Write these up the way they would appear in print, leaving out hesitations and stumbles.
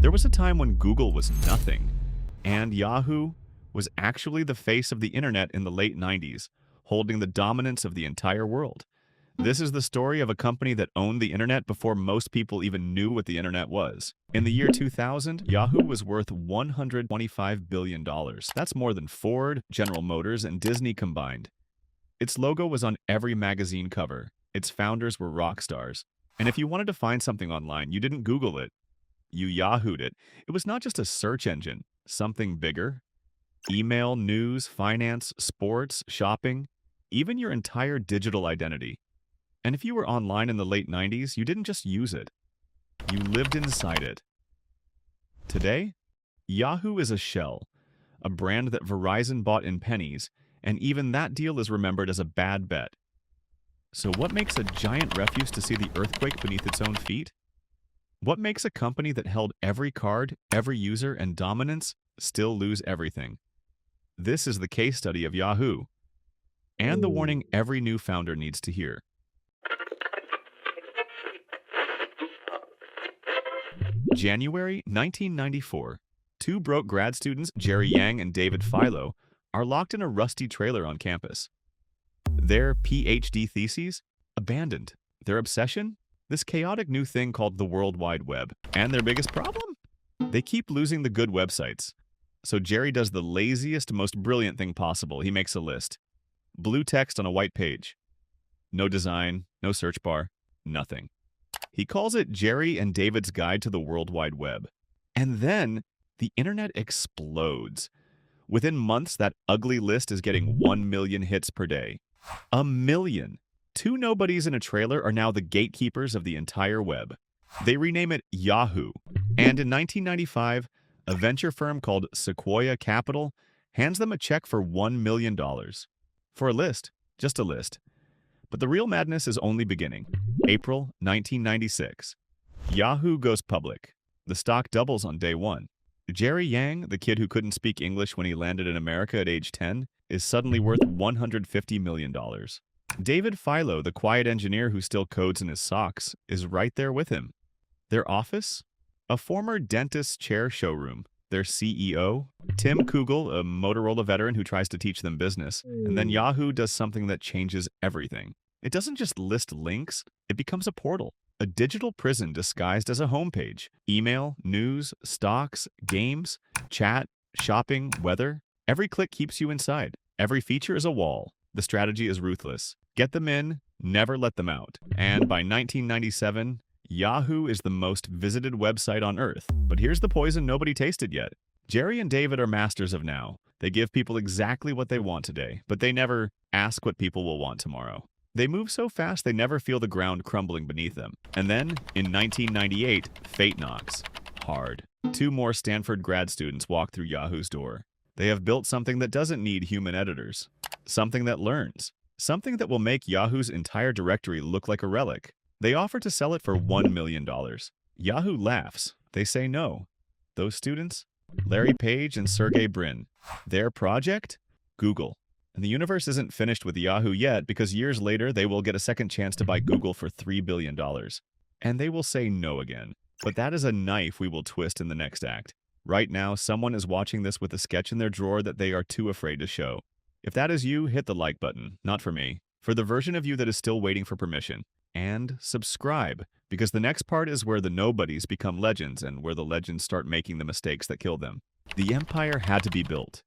There was a time when Google was nothing, and Yahoo was actually the face of the internet in the late 90s, holding the dominance of the entire world. This is the story of a company that owned the internet before most people even knew what the internet was. In the year 2000, Yahoo was worth $125 billion. That's more than Ford, General Motors, and Disney combined. Its logo was on every magazine cover. Its founders were rock stars. And if you wanted to find something online, you didn't Google it. You Yahoo'd it. It was not just a search engine, something bigger. Email, news, finance, sports, shopping, even your entire digital identity. And if you were online in the late 90s, you didn't just use it. You lived inside it. Today, Yahoo is a shell, a brand that Verizon bought in pennies, and even that deal is remembered as a bad bet. So what makes a giant refuse to see the earthquake beneath its own feet? What makes a company that held every card, every user, and dominance still lose everything? This is the case study of Yahoo, and the warning every new founder needs to hear. January 1994. Two broke grad students, Jerry Yang and David Philo, are locked in a rusty trailer on campus. Their PhD theses? Abandoned. Their obsession? This chaotic new thing called the World Wide Web. And their biggest problem? They keep losing the good websites. So Jerry does the laziest, most brilliant thing possible. He makes a list. Blue text on a white page. No design, no search bar, nothing. He calls it Jerry and David's Guide to the World Wide Web. And then the internet explodes. Within months, that ugly list is getting 1 million hits per day. 1 million. Two nobodies in a trailer are now the gatekeepers of the entire web. They rename it Yahoo. And in 1995, a venture firm called Sequoia Capital hands them a check for $1 million. For a list, just a list. But the real madness is only beginning. April 1996. Yahoo goes public. The stock doubles on day one. Jerry Yang, the kid who couldn't speak English when he landed in America at age 10, is suddenly worth $150 million. David Philo, the quiet engineer who still codes in his socks, is right there with him. Their office? A former dentist's chair showroom. Their CEO? Tim Kugel, a Motorola veteran who tries to teach them business. And then Yahoo does something that changes everything. It doesn't just list links, it becomes a portal. A digital prison disguised as a homepage. Email, news, stocks, games, chat, shopping, weather. Every click keeps you inside. Every feature is a wall. The strategy is ruthless. Get them in, never let them out. And by 1997, Yahoo is the most visited website on Earth. But here's the poison nobody tasted yet. Jerry and David are masters of now. They give people exactly what they want today, but they never ask what people will want tomorrow. They move so fast they never feel the ground crumbling beneath them. And then, in 1998, fate knocks. Hard. Two more Stanford grad students walk through Yahoo's door. They have built something that doesn't need human editors. Something that learns. Something that will make Yahoo's entire directory look like a relic. They offer to sell it for $1 million. Yahoo laughs. They say no. Those students? Larry Page and Sergey Brin. Their project? Google. And the universe isn't finished with Yahoo yet because years later they will get a second chance to buy Google for $3 billion. And they will say no again. But that is a knife we will twist in the next act. Right now, someone is watching this with a sketch in their drawer that they are too afraid to show. If that is you, hit the like button. Not for me. For the version of you that is still waiting for permission. And subscribe, because the next part is where the nobodies become legends and where the legends start making the mistakes that kill them. The empire had to be built.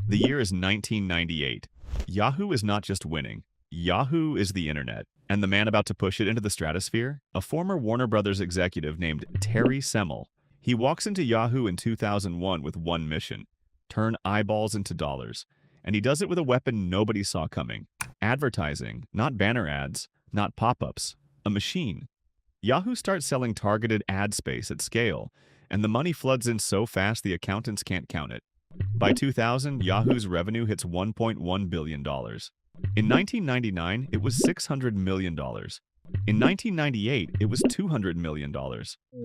The year is 1998. Yahoo is not just winning. Yahoo is the internet. And the man about to push it into the stratosphere? A former Warner Brothers executive named Terry Semel. He walks into Yahoo in 2001 with one mission: turn eyeballs into dollars. And he does it with a weapon nobody saw coming. Advertising, not banner ads, not pop-ups. A machine. Yahoo starts selling targeted ad space at scale, and the money floods in so fast the accountants can't count it. By 2000, Yahoo's revenue hits $1.1 billion. In 1999, it was $600 million. In 1998, it was $200 million.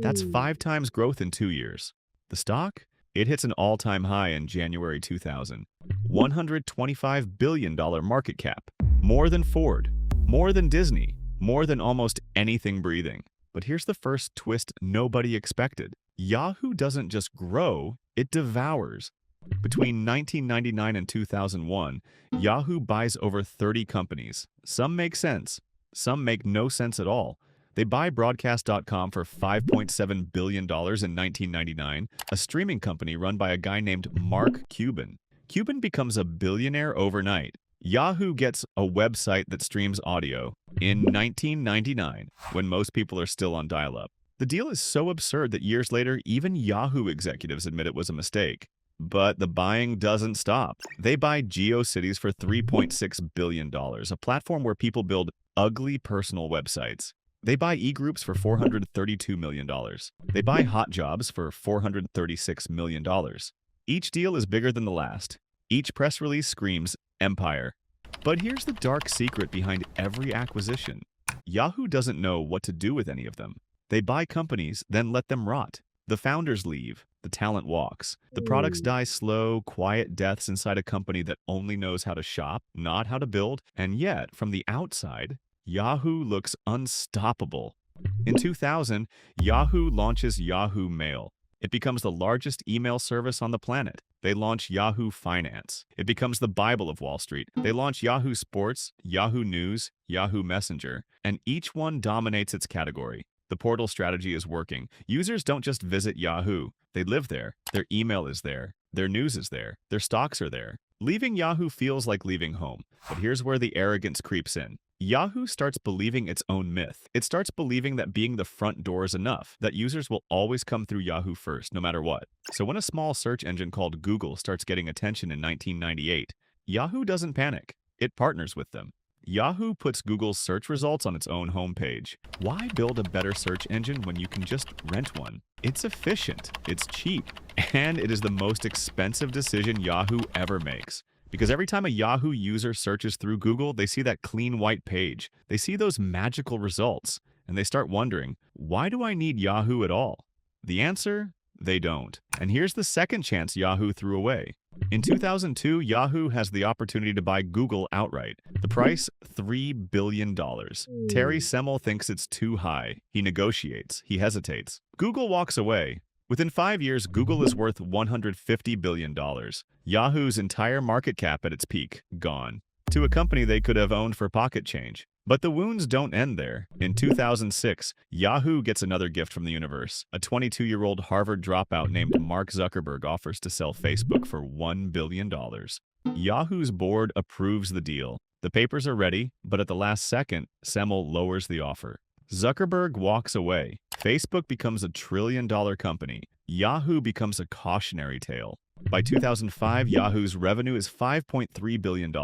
That's 5 times growth in 2 years. The stock? It hits an all-time high in January 2000. $125 billion market cap. More than Ford. More than Disney. more than almost anything breathing. But here's the first twist nobody expected. Yahoo doesn't just grow, it devours. Between 1999 and 2001, Yahoo buys over 30 companies. Some make sense, some make no sense at all. They buy Broadcast.com for $5.7 billion in 1999, a streaming company run by a guy named Mark Cuban. Cuban becomes a billionaire overnight. Yahoo gets a website that streams audio in 1999, when most people are still on dial-up. The deal is so absurd that years later, even Yahoo executives admit it was a mistake. But the buying doesn't stop. They buy GeoCities for $3.6 billion, a platform where people build ugly personal websites. They buy eGroups for $432 million. They buy Hot Jobs for $436 million. Each deal is bigger than the last. Each press release screams empire. But here's the dark secret behind every acquisition. Yahoo doesn't know what to do with any of them. They buy companies, then let them rot. The founders leave. The talent walks. The products die slow, quiet deaths inside a company that only knows how to shop, not how to build. And yet, from the outside, Yahoo looks unstoppable. In 2000, Yahoo launches Yahoo Mail. It becomes the largest email service on the planet. They launch Yahoo Finance. It becomes the Bible of Wall Street. They launch Yahoo Sports, Yahoo News, Yahoo Messenger, and each one dominates its category. The portal strategy is working. Users don't just visit Yahoo. They live there. Their email is there. Their news is there. Their stocks are there. Leaving Yahoo feels like leaving home. But here's where the arrogance creeps in. Yahoo starts believing its own myth. It starts believing that being the front door is enough, that users will always come through Yahoo first, no matter what. So when a small search engine called Google starts getting attention in 1998, Yahoo doesn't panic. It partners with them. Yahoo puts Google's search results on its own homepage. Why build a better search engine when you can just rent one? It's efficient, it's cheap, and it is the most expensive decision Yahoo ever makes. Because every time a Yahoo user searches through Google, they see that clean white page. They see those magical results, and they start wondering, why do I need Yahoo at all? The answer? They don't. And here's the second chance Yahoo threw away. In 2002, Yahoo has the opportunity to buy Google outright. The price, $3 billion. Terry Semel thinks it's too high. He negotiates. He hesitates. Google walks away. Within 5 years, Google is worth $150 billion. Yahoo's entire market cap at its peak, gone. To a company they could have owned for pocket change. But the wounds don't end there. In 2006, Yahoo gets another gift from the universe. A 22-year-old Harvard dropout named Mark Zuckerberg offers to sell Facebook for $1 billion. Yahoo's board approves the deal. The papers are ready, but at the last second, Semel lowers the offer. Zuckerberg walks away. Facebook becomes a trillion-dollar company. Yahoo becomes a cautionary tale. By 2005, Yahoo's revenue is $5.3 billion.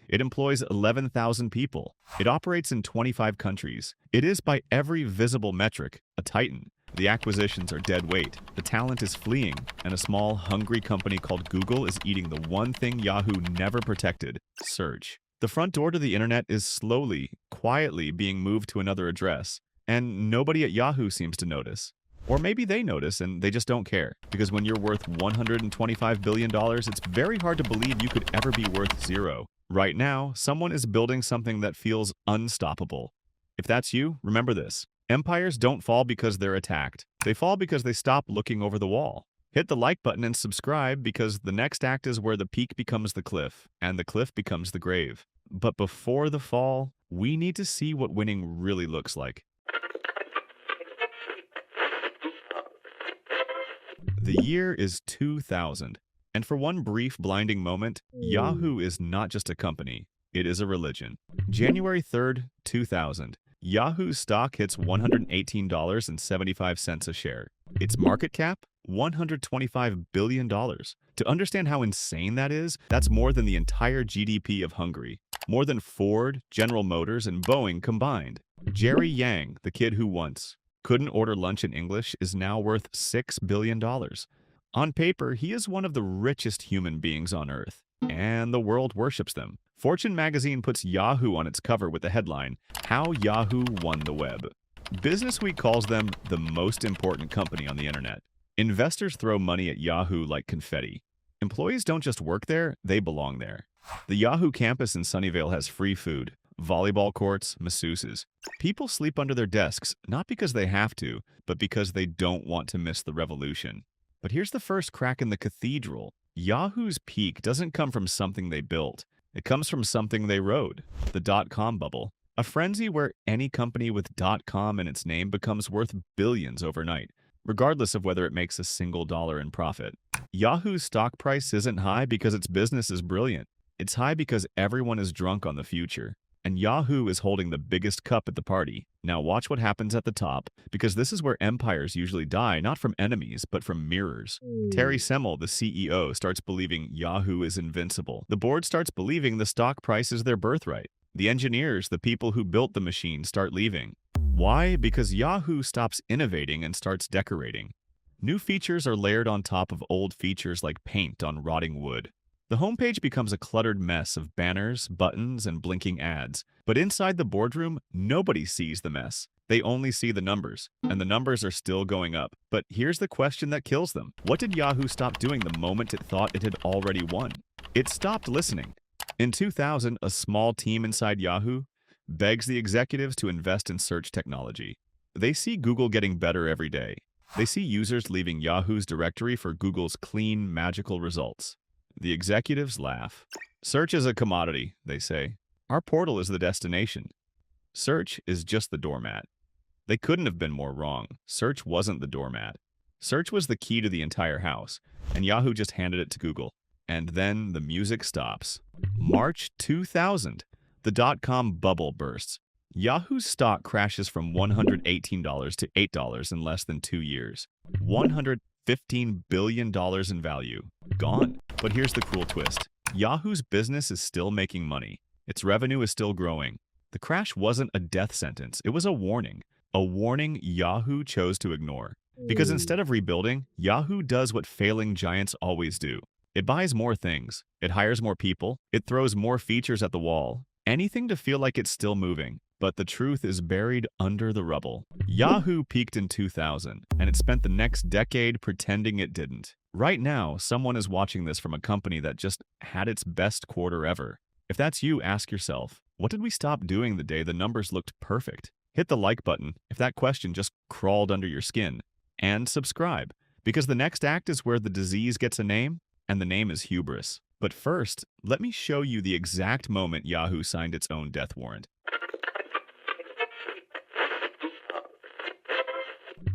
It employs 11,000 people. It operates in 25 countries. It is, by every visible metric, a titan. The acquisitions are dead weight. The talent is fleeing, and a small, hungry company called Google is eating the one thing Yahoo never protected: search. The front door to the internet is slowly, quietly being moved to another address, and nobody at Yahoo seems to notice. Or maybe they notice and they just don't care, because when you're worth $125 billion, it's very hard to believe you could ever be worth zero. Right now, someone is building something that feels unstoppable. If that's you, remember this. Empires don't fall because they're attacked. They fall because they stop looking over the wall. Hit the like button and subscribe, because the next act is where the peak becomes the cliff, and the cliff becomes the grave. But before the fall, we need to see what winning really looks like. The year is 2000, and for one brief blinding moment, Yahoo is not just a company, it is a religion. January 3rd, 2000, Yahoo's stock hits $118.75 a share. Its market cap? $125 billion. To understand how insane that is, that's more than the entire GDP of Hungary. More than Ford, General Motors, and Boeing combined. Jerry Yang, the kid who once couldn't order lunch in English, is now worth $6 billion. On paper, he is one of the richest human beings on Earth, and the world worships them. Fortune magazine puts Yahoo on its cover with the headline, "How Yahoo Won the Web." Businessweek calls them the most important company on the internet. Investors throw money at Yahoo like confetti. Employees don't just work there, they belong there. The Yahoo campus in Sunnyvale has free food, volleyball courts, masseuses. People sleep under their desks, not because they have to, but because they don't want to miss the revolution. But here's the first crack in the cathedral. Yahoo's peak doesn't come from something they built. It comes from something they rode, the dot-com bubble. A frenzy where any company with .com in its name becomes worth billions overnight, regardless of whether it makes a single dollar in profit. Yahoo's stock price isn't high because its business is brilliant. It's high because everyone is drunk on the future. And Yahoo is holding the biggest cup at the party. Now watch what happens at the top, because this is where empires usually die, not from enemies, but from mirrors. Terry Semel, the CEO, starts believing Yahoo is invincible. The board starts believing the stock price is their birthright. The engineers, the people who built the machine, start leaving. Why? Because Yahoo stops innovating and starts decorating. New features are layered on top of old features like paint on rotting wood. The homepage becomes a cluttered mess of banners, buttons, and blinking ads. But inside the boardroom, nobody sees the mess. They only see the numbers, and the numbers are still going up. But here's the question that kills them. What did Yahoo stop doing the moment it thought it had already won? It stopped listening. In 2000, a small team inside Yahoo begs the executives to invest in search technology. They see Google getting better every day. They see users leaving Yahoo's directory for Google's clean, magical results. The executives laugh. Search is a commodity, they say. Our portal is the destination. Search is just the doormat. They couldn't have been more wrong. Search wasn't the doormat. Search was the key to the entire house, and Yahoo just handed it to Google. And then the music stops. March 2000, the dot-com bubble bursts. Yahoo's stock crashes from $118 to $8 in less than 2 years. $115 billion in value. Gone. But here's the cruel twist. Yahoo's business is still making money. Its revenue is still growing. The crash wasn't a death sentence. It was a warning. A warning Yahoo chose to ignore. Because instead of rebuilding, Yahoo does what failing giants always do. It buys more things. It hires more people. It throws more features at the wall. Anything to feel like it's still moving. But the truth is buried under the rubble. Yahoo peaked in 2000, and it spent the next decade pretending it didn't. Right now, someone is watching this from a company that just had its best quarter ever. If that's you, ask yourself, what did we stop doing the day the numbers looked perfect? Hit the like button if that question just crawled under your skin. And subscribe, because the next act is where the disease gets a name, and the name is hubris. But first, let me show you the exact moment Yahoo signed its own death warrant.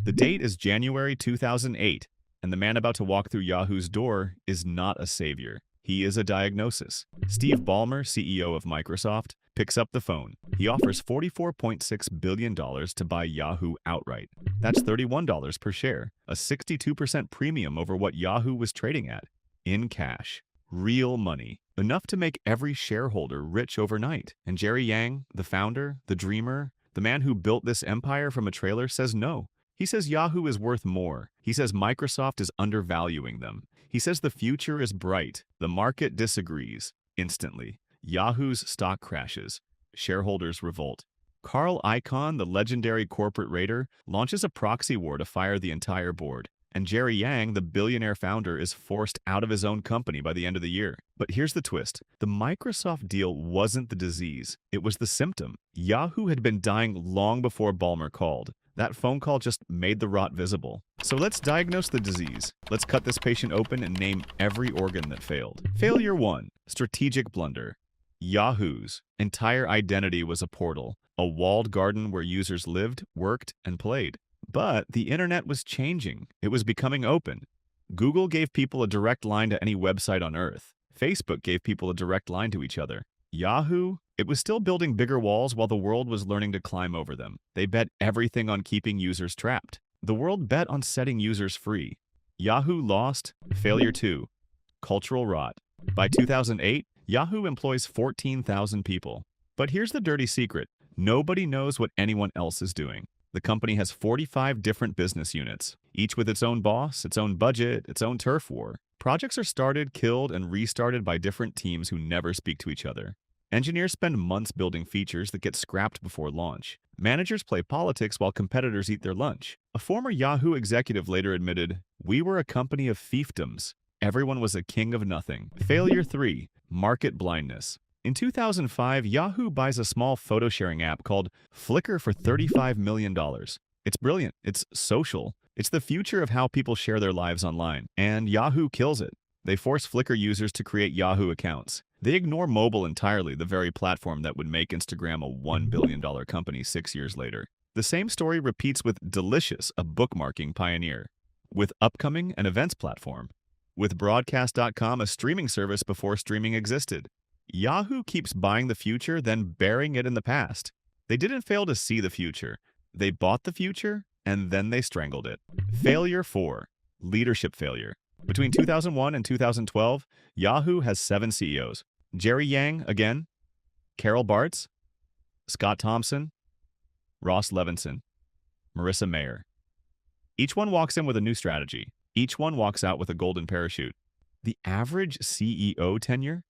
The date is January 2008, and the man about to walk through Yahoo's door is not a savior. He is a diagnosis. Steve Ballmer, CEO of Microsoft, picks up the phone. He offers $44.6 billion to buy Yahoo outright. That's $31 per share, a 62% premium over what Yahoo was trading at. In cash. Real money. Enough to make every shareholder rich overnight. And Jerry Yang, the founder, the dreamer, the man who built this empire from a trailer, says no. He says Yahoo is worth more. He says Microsoft is undervaluing them. He says the future is bright. The market disagrees. Instantly, Yahoo's stock crashes. Shareholders revolt. Carl Icahn, the legendary corporate raider, launches a proxy war to fire the entire board. And Jerry Yang, the billionaire founder, is forced out of his own company by the end of the year. But here's the twist. The Microsoft deal wasn't the disease. It was the symptom. Yahoo had been dying long before Ballmer called. That phone call just made the rot visible. So let's diagnose the disease. Let's cut this patient open and name every organ that failed. Failure 1. Strategic blunder. Yahoo's entire identity was a portal, a walled garden where users lived, worked, and played. But the internet was changing. It was becoming open. Google gave people a direct line to any website on Earth. Facebook gave people a direct line to each other. Yahoo? It was still building bigger walls while the world was learning to climb over them. They bet everything on keeping users trapped. The world bet on setting users free. Yahoo lost. Failure 2. Cultural rot. By 2008, Yahoo employs 14,000 people. But here's the dirty secret. Nobody knows what anyone else is doing. The company has 45 different business units, each with its own boss, its own budget, its own turf war. Projects are started, killed, and restarted by different teams who never speak to each other. Engineers spend months building features that get scrapped before launch. Managers play politics while competitors eat their lunch. A former Yahoo executive later admitted, "We were a company of fiefdoms. Everyone was a king of nothing." Failure 3. Market blindness. In 2005, Yahoo buys a small photo sharing app called Flickr for $35 million. It's brilliant, it's social, it's the future of how people share their lives online, and Yahoo kills it. They force Flickr users to create Yahoo accounts. They ignore mobile entirely, the very platform that would make Instagram a $1 billion company 6 years later. The same story repeats with Delicious, a bookmarking pioneer, with Upcoming, an events platform, with Broadcast.com, a streaming service before streaming existed. Yahoo keeps buying the future, then burying it in the past. They didn't fail to see the future. They bought the future, and then they strangled it. Failure 4. Leadership failure. Between 2001 and 2012, Yahoo has 7 CEOs. Jerry Yang, again, Carol Bartz, Scott Thompson, Ross Levinson, Marissa Mayer. Each one walks in with a new strategy. Each one walks out with a golden parachute. The average CEO tenure?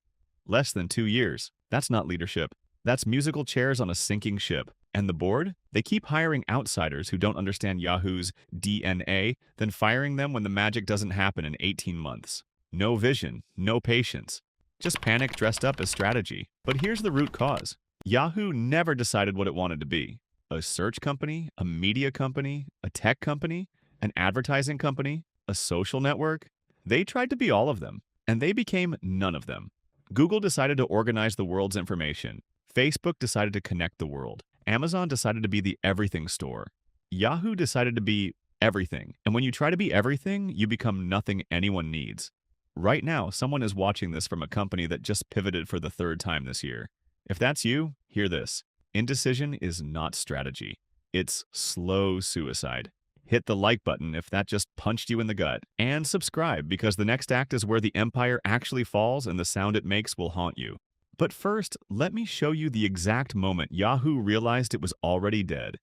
Less than 2 years. That's not leadership. That's musical chairs on a sinking ship. And the board? They keep hiring outsiders who don't understand Yahoo's DNA, then firing them when the magic doesn't happen in 18 months. No vision, no patience. Just panic dressed up as strategy. But here's the root cause. Yahoo never decided what it wanted to be. A search company, a media company, a tech company, an advertising company, a social network. They tried to be all of them, and they became none of them. Google decided to organize the world's information. Facebook decided to connect the world. Amazon decided to be the everything store. Yahoo decided to be everything. And when you try to be everything, you become nothing anyone needs. Right now, someone is watching this from a company that just pivoted for the 3rd time this year. If that's you, hear this. Indecision is not strategy. It's slow suicide. Hit the like button if that just punched you in the gut. And subscribe, because the next act is where the empire actually falls and the sound it makes will haunt you. But first, let me show you the exact moment Yahoo realized it was already dead.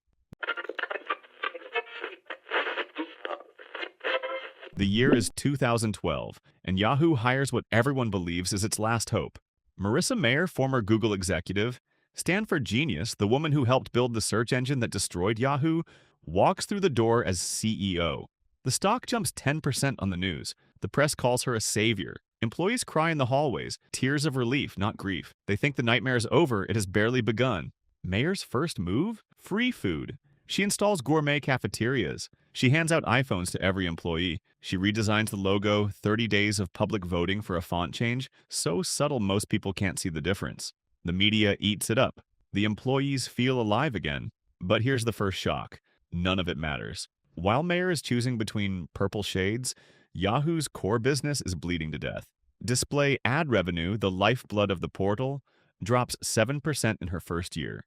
The year is 2012, and Yahoo hires what everyone believes is its last hope. Marissa Mayer, former Google executive, Stanford genius, the woman who helped build the search engine that destroyed Yahoo, walks through the door as CEO. The stock jumps 10% on the news. The press calls her a savior. Employees cry in the hallways, tears of relief, not grief. They think the nightmare is over, it has barely begun. Mayer's first move? Free food. She installs gourmet cafeterias. She hands out iPhones to every employee. She redesigns the logo, 30 days of public voting for a font change, so subtle most people can't see the difference. The media eats it up. The employees feel alive again. But here's the first shock. None of it matters. While Mayer is choosing between purple shades, Yahoo's core business is bleeding to death. Display ad revenue, the lifeblood of the portal, drops 7% in her first year.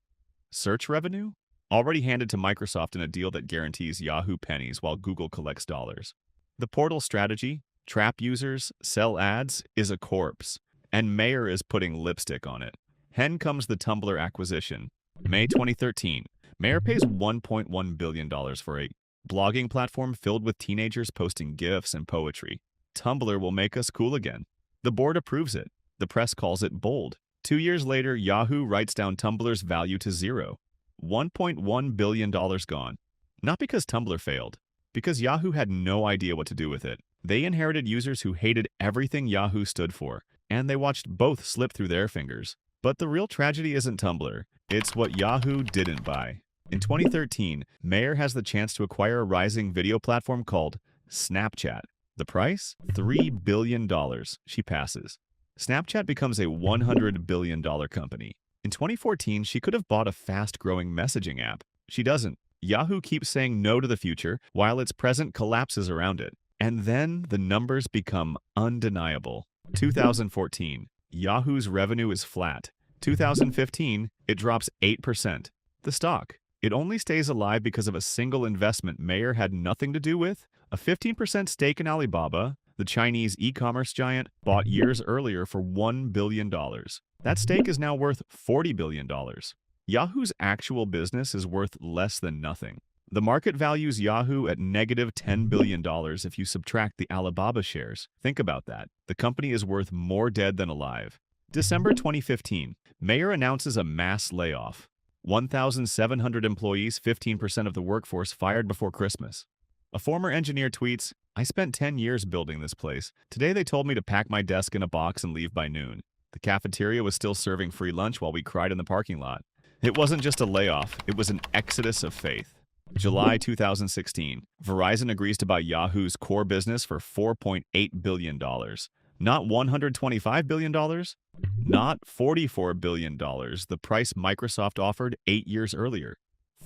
Search revenue? Already handed to Microsoft in a deal that guarantees Yahoo pennies while Google collects dollars. The portal strategy, trap users, sell ads, is a corpse, and Mayer is putting lipstick on it. Then comes the Tumblr acquisition. May 2013, Mayer pays $1.1 billion for a blogging platform filled with teenagers posting GIFs and poetry. Tumblr will make us cool again. The board approves it. The press calls it bold. 2 years later, Yahoo writes down Tumblr's value to zero. $1.1 billion gone. Not because Tumblr failed, because Yahoo had no idea what to do with it. They inherited users who hated everything Yahoo stood for, and they watched both slip through their fingers. But the real tragedy isn't Tumblr. It's what Yahoo didn't buy. In 2013, Mayer has the chance to acquire a rising video platform called Snapchat. The price? $3 billion. She passes. Snapchat becomes a $100 billion company. In 2014, she could have bought a fast-growing messaging app. She doesn't. Yahoo keeps saying no to the future while its present collapses around it. And then the numbers become undeniable. 2014, Yahoo's revenue is flat. 2015, it drops 8%. The stock. It only stays alive because of a single investment Mayer had nothing to do with, a 15% stake in Alibaba, the Chinese e-commerce giant, bought years earlier for $1 billion. That stake is now worth $40 billion. Yahoo's actual business is worth less than nothing. The market values Yahoo at negative $10 billion if you subtract the Alibaba shares. Think about that. The company is worth more dead than alive. December 2015, Mayer announces a mass layoff. 1,700 employees, 15% of the workforce fired before Christmas. A former engineer tweets, "I spent 10 years building this place. Today they told me to pack my desk in a box and leave by noon." The cafeteria was still serving free lunch while we cried in the parking lot. It wasn't just a layoff, it was an exodus of faith. July 2016, Verizon agrees to buy Yahoo's core business for $4.8 billion. Not $125 billion, not $44 billion, the price Microsoft offered 8 years earlier.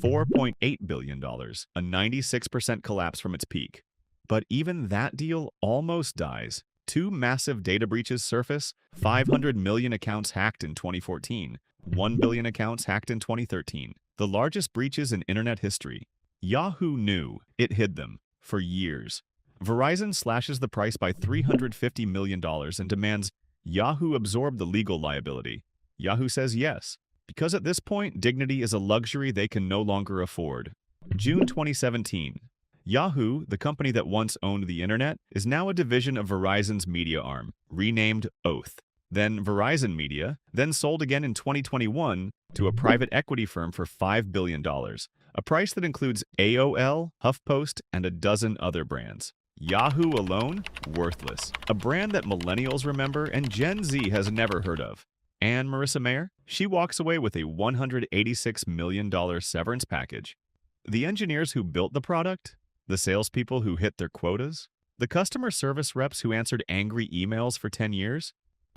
$4.8 billion, a 96% collapse from its peak. But even that deal almost dies. Two massive data breaches surface, 500 million accounts hacked in 2014, 1 billion accounts hacked in 2013, the largest breaches in internet history. Yahoo knew it hid them for years. Verizon slashes the price by $350 million and demands Yahoo absorb the legal liability. Yahoo says yes, because at this point, dignity is a luxury they can no longer afford. June 2017. Yahoo, the company that once owned the internet, is now a division of Verizon's media arm, renamed Oath. Then Verizon Media, then sold again in 2021 to a private equity firm for $5 billion, a price that includes AOL, HuffPost, and a dozen other brands. Yahoo alone, worthless. A brand that millennials remember and Gen Z has never heard of. And Marissa Mayer? She walks away with a $186 million severance package. The engineers who built the product? The salespeople who hit their quotas? The customer service reps who answered angry emails for 10 years?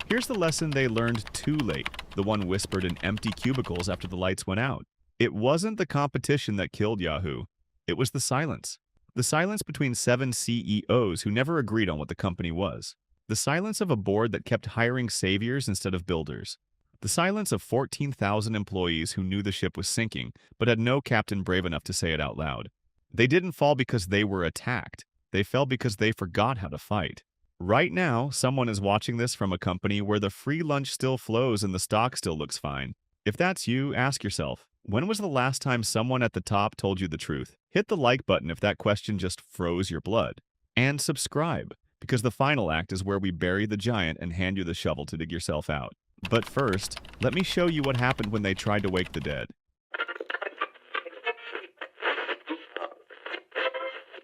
Here's the lesson they learned too late, the one whispered in empty cubicles after the lights went out. It wasn't the competition that killed Yahoo. It was the silence. The silence between 7 CEOs who never agreed on what the company was. The silence of a board that kept hiring saviors instead of builders. The silence of 14,000 employees who knew the ship was sinking, but had no captain brave enough to say it out loud. They didn't fall because they were attacked. They fell because they forgot how to fight. Right now, someone is watching this from a company where the free lunch still flows and the stock still looks fine. If that's you, ask yourself, when was the last time someone at the top told you the truth? Hit the like button if that question just froze your blood. And subscribe, because the final act is where we bury the giant and hand you the shovel to dig yourself out. But first, let me show you what happened when they tried to wake the dead.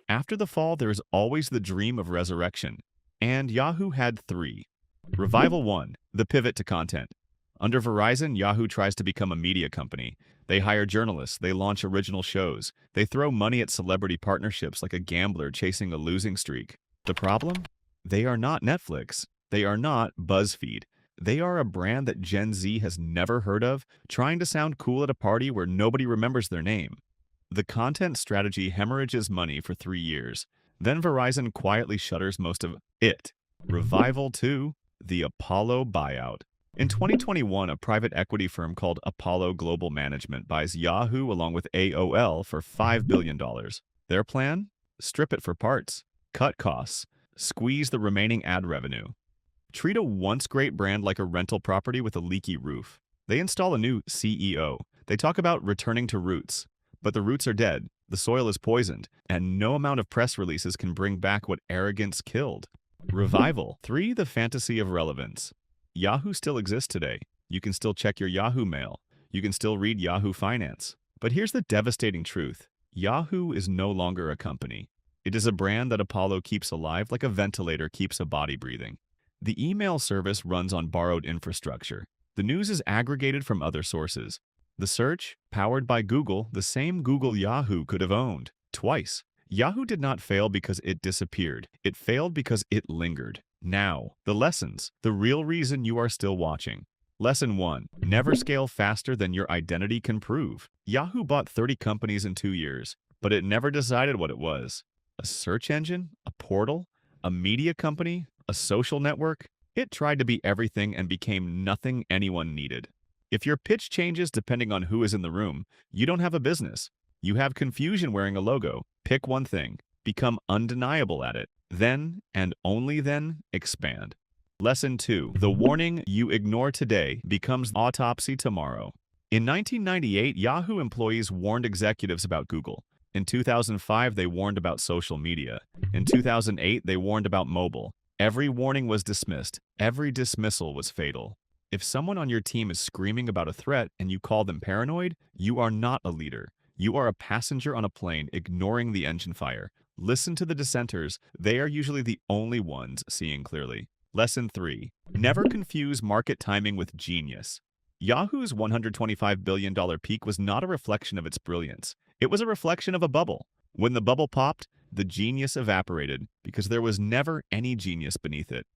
After the fall, there is always the dream of resurrection. And Yahoo had 3. Revival 1, the pivot to content. Under Verizon, Yahoo tries to become a media company. They hire journalists, they launch original shows, they throw money at celebrity partnerships like a gambler chasing a losing streak. The problem? They are not Netflix. They are not BuzzFeed. They are a brand that Gen Z has never heard of, trying to sound cool at a party where nobody remembers their name. The content strategy hemorrhages money for 3 years. Then Verizon quietly shutters most of it. Revival 2, the Apollo buyout. In 2021, a private equity firm called Apollo Global Management buys Yahoo along with AOL for $5 billion. Their plan? Strip it for parts, cut costs, squeeze the remaining ad revenue. Treat a once great brand like a rental property with a leaky roof. They install a new CEO. They talk about returning to roots. But the roots are dead, the soil is poisoned, and no amount of press releases can bring back what arrogance killed. Revival 3, the fantasy of relevance. Yahoo still exists today. You can still check your Yahoo mail. You can still read Yahoo Finance. But here's the devastating truth. Yahoo is no longer a company. It is a brand that Apollo keeps alive like a ventilator keeps a body breathing. The email service runs on borrowed infrastructure. The news is aggregated from other sources. The search, powered by Google, the same Google Yahoo could have owned, twice. Yahoo did not fail because it disappeared. It failed because it lingered. Now, the lessons, the real reason you are still watching. Lesson 1. Never scale faster than your identity can prove. Yahoo bought 30 companies in 2 years, but it never decided what it was. A search engine? A portal? A media company? A social network? It tried to be everything and became nothing anyone needed. If your pitch changes depending on who is in the room, you don't have a business. You have confusion wearing a logo. Pick one thing. Become undeniable at it. Then, and only then, expand. Lesson 2. The warning you ignore today becomes autopsy tomorrow. In 1998, Yahoo employees warned executives about Google. In 2005, they warned about social media. In 2008, they warned about mobile. Every warning was dismissed. Every dismissal was fatal. If someone on your team is screaming about a threat and you call them paranoid, you are not a leader. You are a passenger on a plane ignoring the engine fire. Listen to the dissenters. They are usually the only ones seeing clearly. Lesson 3. Never confuse market timing with genius. Yahoo's $125 billion peak was not a reflection of its brilliance. It was a reflection of a bubble. When the bubble popped, the genius evaporated because there was never any genius beneath it.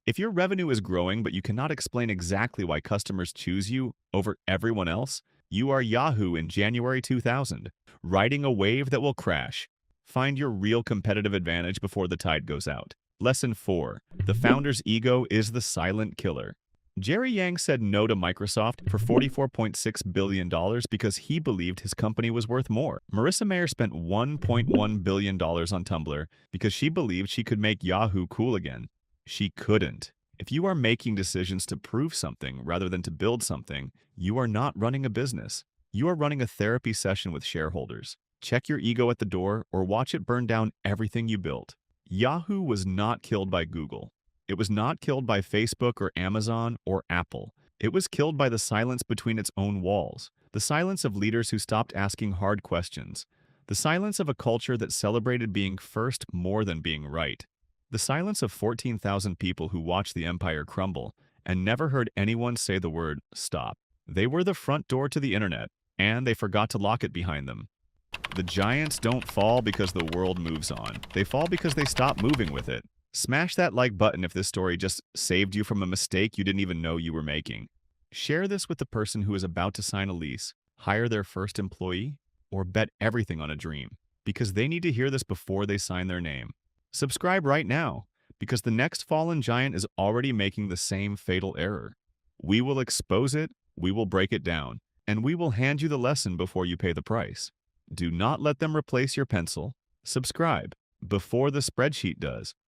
If your revenue is growing but you cannot explain exactly why customers choose you over everyone else, you are Yahoo in January 2000, riding a wave that will crash. Find your real competitive advantage before the tide goes out. Lesson 4. The founder's ego is the silent killer. Jerry Yang said no to Microsoft for $44.6 billion because he believed his company was worth more. Marissa Mayer spent $1.1 billion on Tumblr because she believed she could make Yahoo cool again. She couldn't. If you are making decisions to prove something rather than to build something, you are not running a business. You are running a therapy session with shareholders. Check your ego at the door or watch it burn down everything you built. Yahoo was not killed by Google. It was not killed by Facebook or Amazon or Apple. It was killed by the silence between its own walls, the silence of leaders who stopped asking hard questions, the silence of a culture that celebrated being first more than being right, the silence of 14,000 people who watched the empire crumble and never heard anyone say the word stop. They were the front door to the internet, and they forgot to lock it behind them. The giants don't fall because the world moves on. They fall because they stop moving with it. Smash that like button if this story just saved you from a mistake you didn't even know you were making. Share this with the person who is about to sign a lease, hire their first employee, or bet everything on a dream, because they need to hear this before they sign their name. Subscribe right now, because the next fallen giant is already making the same fatal error. We will expose it, we will break it down, and we will hand you the lesson before you pay the price. Do not let them replace your pencil. Subscribe before the spreadsheet does.